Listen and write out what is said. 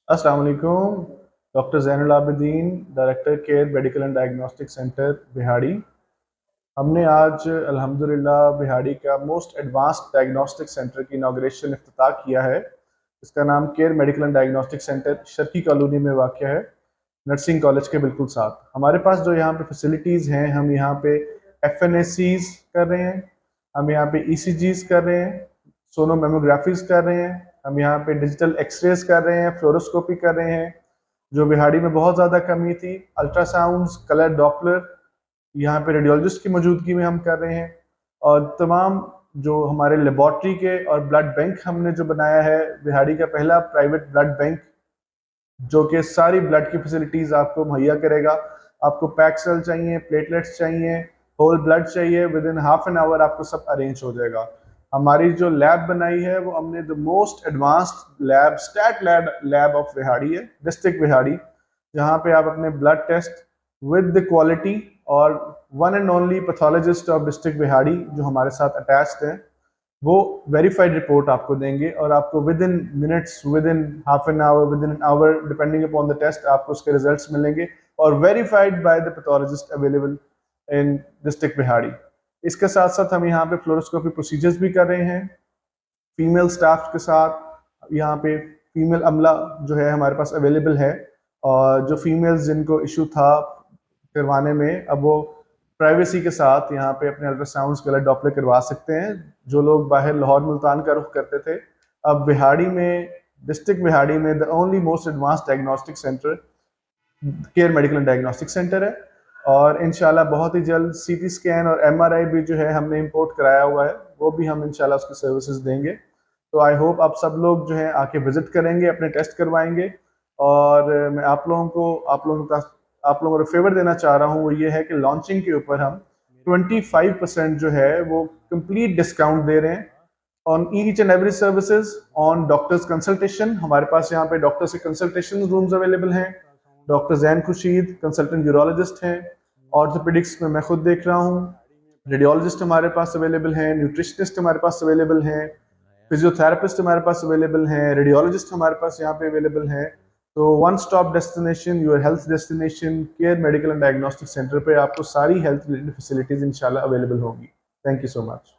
अस्सलाम वालेकुम। Doctor Zainul Abidin, director care medical and diagnostic centre बिहाड़ी। हमने आज अल्हम्दुलिल्लाह बिहाड़ी का मोस्ट एडवांस्ड डायग्नोस्टिक सेंटर की इनाग्रेशन इफ्तिताह किया है। इसका नाम care medical and diagnostic centre Sharqi colony में वाक़ है, नर्सिंग कॉलेज के बिल्कुल साथ। हमारे पास जो यहाँ पे फैसिलिटीज़ हैं, हम यहाँ पे FNACs कर रहे हैं, हम यहाँ पे ECGs कर रहे हैं, सोनो मेमोग्राफीज कर रहे हैं, हम यहाँ पे डिजिटल एक्सरेज कर रहे हैं, फ्लोरोस्कोपी कर रहे हैं, जो बिहाड़ी में बहुत ज़्यादा कमी थी, अल्ट्रासाउंड्स, कलर डॉपलर, यहाँ पे रेडियोलॉजिस्ट की मौजूदगी में हम कर रहे हैं। और तमाम जो हमारे लेबॉर्ट्री के और ब्लड बैंक हमने जो बनाया है, बिहाड़ी का पहला प्राइवेट ब्लड बैंक जो कि सारी ब्लड की फैसिलिटीज़ आपको मुहैया करेगा। आपको पैक सेल चाहिए, प्लेटलेट्स चाहिए, होल ब्लड चाहिए, with in half an our आपको सब अरेंज हो जाएगा। हमारी जो लैब बनाई है वो हमने the most advanced lab stat lab of बिहाड़ी है, डिस्ट्रिक्ट बिहाड़ी, जहाँ पे आप अपने blood test with the quality और one and only pathologist of district बिहाड़ी जो हमारे साथ अटैच्ड हैं, वो वेरीफाइड रिपोर्ट आपको देंगे और आपको within minutes, within half an hour, within an hour depending upon the test आपको उसके रिजल्ट्स मिलेंगे और verified by the pathologist available in district बिहाड़ी। इसके साथ साथ हम यहाँ पे फ्लोरोस्कोपी प्रोसीजर्स भी कर रहे हैं फीमेल स्टाफ के साथ। यहाँ पे फीमेल अमला जो है हमारे पास अवेलेबल है, और जो फीमेल्स जिनको इशू था करवाने में, अब वो प्राइवेसी के साथ यहाँ पे अपने अल्ट्रासाउंड्स कलर डॉपलर करवा सकते हैं। जो लोग बाहर लाहौर मुल्तान का रुख करते थे, अब बिहाड़ी में, डिस्ट्रिक्ट बिहाड़ी में the only most advance diagnostic centre care medical and diagnostic centre है। और इंशाल्लाह बहुत ही जल्द CT स्कैन और MRI भी जो है हमने इंपोर्ट कराया हुआ है, वो भी हम इंशाल्लाह उसकी सर्विसेज देंगे। तो आई होप आप सब लोग जो है आके विजिट करेंगे, अपने टेस्ट करवाएंगे। और मैं आप लोगों को फेवर देना चाह रहा हूँ, वो ये है कि लॉन्चिंग के ऊपर हम 25% जो है वो कंप्लीट डिस्काउंट दे रहे हैं on each and every services, on doctors consultation. हमारे पास यहाँ पे डॉक्टर से कंसल्टेशन रूम्स अवेलेबल हैं। Doctor Jain Khurshid consultant urologist हैं, ऑर्थोपेडिक्स में मैं खुद देख रहा हूँ, रेडियोलॉजिस्ट हमारे पास अवेलेबल हैं, न्यूट्रिशनिस्ट हमारे पास अवेलेबल हैं, फिजियोथेरेपिस्ट हमारे पास अवेलेबल हैं, रेडियोलॉजिस्ट हमारे पास यहाँ पे अवेलेबल हैं। तो one stop destination, your health destination, care medical and diagnostic centre पे आपको सारी हेल्थ रिलेटेड फैसिलिटीज इंशाल्लाह अवेलेबल होगी। Thank you so much.